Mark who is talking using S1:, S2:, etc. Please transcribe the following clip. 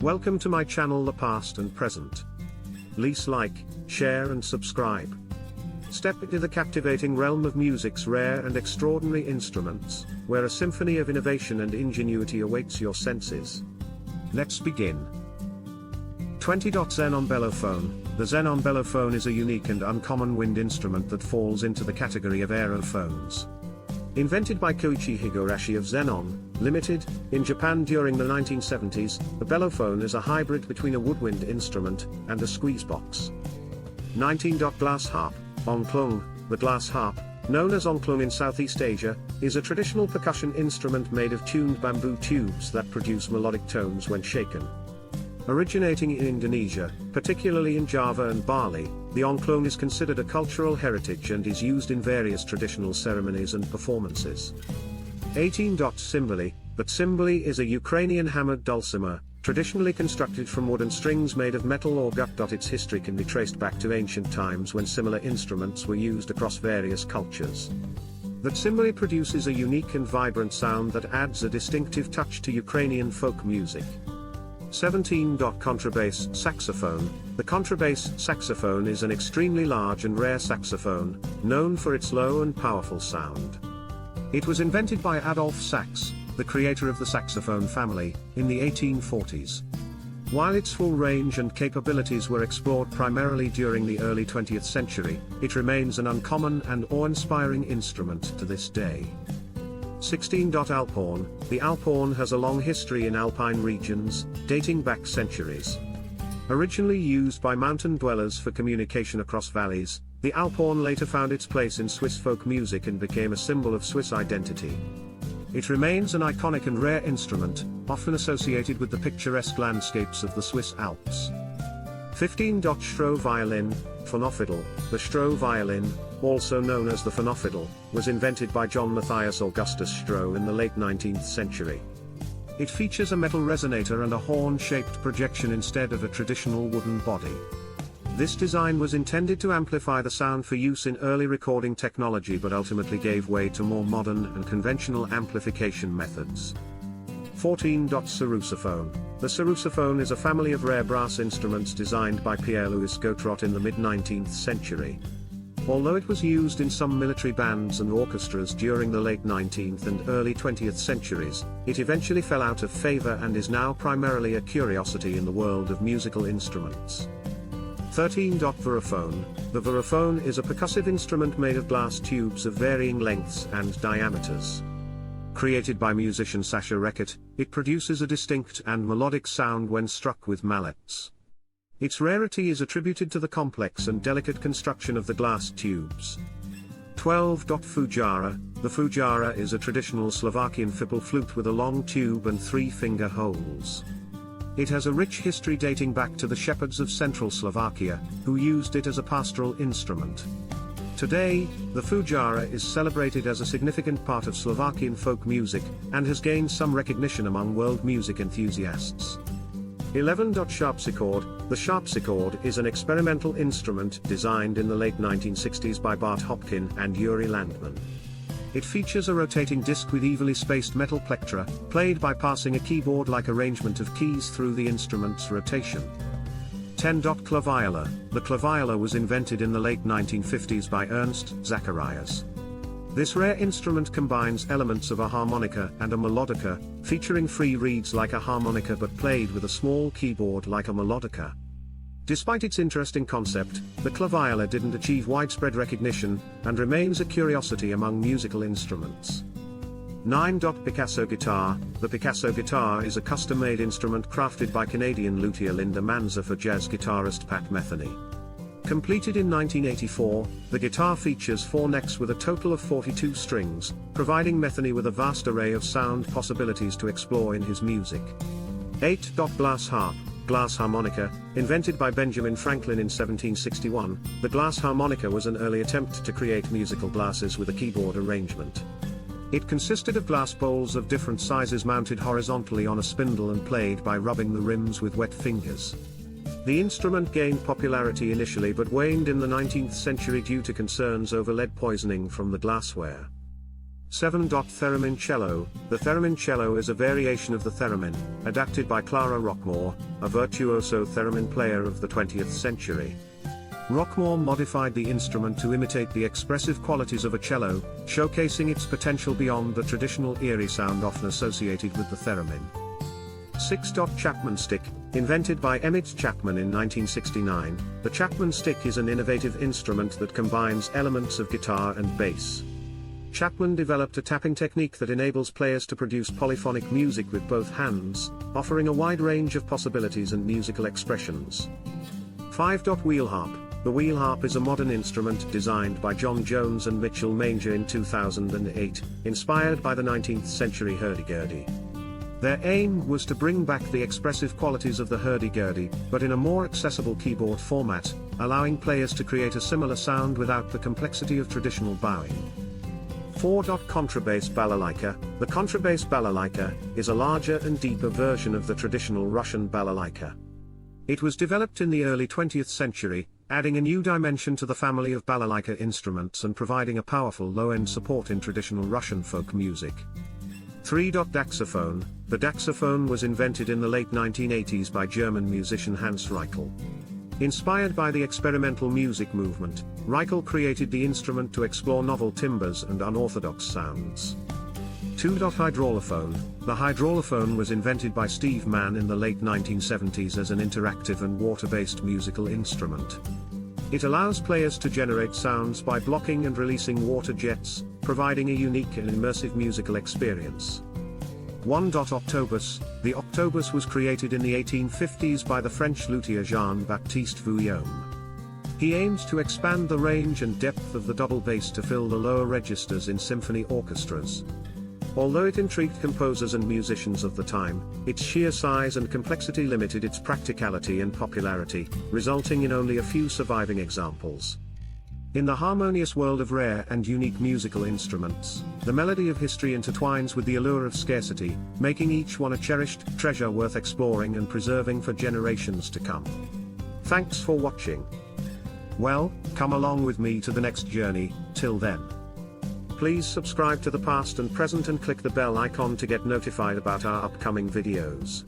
S1: Welcome to my channel, The Past and Present. Please like, share and subscribe. Step into the captivating realm of music's rare and extraordinary instruments, where a symphony of innovation and ingenuity awaits your senses. Let's begin. 20. Xenon bellophone. The xenon bellophone is a unique and uncommon wind instrument that falls into the category of aerophones. Invented by Koichi Higurashi of Xenon Limited, in Japan during the 1970s, the bellophone is a hybrid between a woodwind instrument and a squeeze box. 19. Glass harp. Ongklung. The glass harp, known as ongklung in Southeast Asia, is a traditional percussion instrument made of tuned bamboo tubes that produce melodic tones when shaken. Originating in Indonesia, particularly in Java and Bali, the ongklung is considered a cultural heritage and is used in various traditional ceremonies and performances. 18. Cymbali. The cymbali is a Ukrainian hammered dulcimer, traditionally constructed from wooden strings made of metal or gut. Its history can be traced back to ancient times when similar instruments were used across various cultures. The cymbali produces a unique and vibrant sound that adds a distinctive touch to Ukrainian folk music. 17. Contrabass saxophone. The contrabass saxophone is an extremely large and rare saxophone, known for its low and powerful sound. It was invented by Adolf Sax, the creator of the saxophone family, in the 1840s. While its full range and capabilities were explored primarily during the early 20th century, it remains an uncommon and awe-inspiring instrument to this day. 16. Alphorn. The alphorn has a long history in alpine regions, dating back centuries. Originally used by mountain dwellers for communication across valleys, the alphorn later found its place in Swiss folk music and became a symbol of Swiss identity. It remains an iconic and rare instrument, often associated with the picturesque landscapes of the Swiss Alps. 15. Stroh violin. Phonofiddle. The Stroh violin, also known as the phonofiddle, was invented by John Matthias Augustus Stroh in the late 19th century. It features a metal resonator and a horn-shaped projection instead of a traditional wooden body. This design was intended to amplify the sound for use in early recording technology but ultimately gave way to more modern and conventional amplification methods. 14. Sarrusophone. The sarrusophone is a family of rare brass instruments designed by Pierre-Louis Gautrot in the mid-19th century. Although it was used in some military bands and orchestras during the late 19th and early 20th centuries, it eventually fell out of favor and is now primarily a curiosity in the world of musical instruments. 13. Vibraphone. The vibraphone is a percussive instrument made of glass tubes of varying lengths and diameters. Created by musician Sascha Reckert, it produces a distinct and melodic sound when struck with mallets. Its rarity is attributed to the complex and delicate construction of the glass tubes. 12. Fujara. The fujara is a traditional Slovakian fiddle flute with a long tube and 3 finger holes. It has a rich history dating back to the shepherds of central Slovakia, who used it as a pastoral instrument. Today, the fujara is celebrated as a significant part of Slovakian folk music, and has gained some recognition among world music enthusiasts. 11. Sharpsichord. The sharpsichord is an experimental instrument designed in the late 1960s by Bart Hopkin and Yuri Landman. It features a rotating disc with evenly spaced metal plectra, played by passing a keyboard-like arrangement of keys through the instrument's rotation. 10. Claviola. The claviola was invented in the late 1950s by Ernst Zacharias. This rare instrument combines elements of a harmonica and a melodica, featuring free reeds like a harmonica but played with a small keyboard like a melodica. Despite its interesting concept, the claviola didn't achieve widespread recognition, and remains a curiosity among musical instruments. 9. Picasso guitar. The Picasso guitar is a custom-made instrument crafted by Canadian luthier Linda Manza for jazz guitarist Pat Metheny. Completed in 1984, the guitar features 4 necks with a total of 42 strings, providing Metheny with a vast array of sound possibilities to explore in his music. 8. Glass harp. Glass harmonica. Invented by Benjamin Franklin in 1761, the glass harmonica was an early attempt to create musical glasses with a keyboard arrangement. It consisted of glass bowls of different sizes mounted horizontally on a spindle and played by rubbing the rims with wet fingers. The instrument gained popularity initially but waned in the 19th century due to concerns over lead poisoning from the glassware. 7. Theremin cello. The theremin cello is a variation of the theremin, adapted by Clara Rockmore, a virtuoso theremin player of the 20th century. Rockmore modified the instrument to imitate the expressive qualities of a cello, showcasing its potential beyond the traditional eerie sound often associated with the theremin. 6. Chapman stick. Invented by Emmett Chapman in 1969, the Chapman stick is an innovative instrument that combines elements of guitar and bass. Chapman developed a tapping technique that enables players to produce polyphonic music with both hands, offering a wide range of possibilities and musical expressions. 5. Wheel harp. The wheel harp is a modern instrument designed by John Jones and Mitchell Manger in 2008, inspired by the 19th century hurdy-gurdy. Their aim was to bring back the expressive qualities of the hurdy-gurdy, but in a more accessible keyboard format, allowing players to create a similar sound without the complexity of traditional bowing. 4. Contrabass balalaika. The contrabass balalaika is a larger and deeper version of the traditional Russian balalaika. It was developed in the early 20th century, adding a new dimension to the family of balalaika instruments and providing a powerful low-end support in traditional Russian folk music. 3. Daxophone. The daxophone was invented in the late 1980s by German musician Hans Reichel. Inspired by the experimental music movement, Reichel created the instrument to explore novel timbres and unorthodox sounds. 2. Hydraulophone. The hydraulophone was invented by Steve Mann in the late 1970s as an interactive and water-based musical instrument. It allows players to generate sounds by blocking and releasing water jets, providing a unique and immersive musical experience. 1. Octobus. The octobus was created in the 1850s by the French luthier Jean-Baptiste Vuillaume. He aims to expand the range and depth of the double bass to fill the lower registers in symphony orchestras. Although it intrigued composers and musicians of the time, its sheer size and complexity limited its practicality and popularity, resulting in only a few surviving examples. In the harmonious world of rare and unique musical instruments, the melody of history intertwines with the allure of scarcity, making each one a cherished treasure worth exploring and preserving for generations to come. Thanks for watching. Well, come along with me to the next journey. Till then, please subscribe to the past and present and click the bell icon to get notified about our upcoming videos.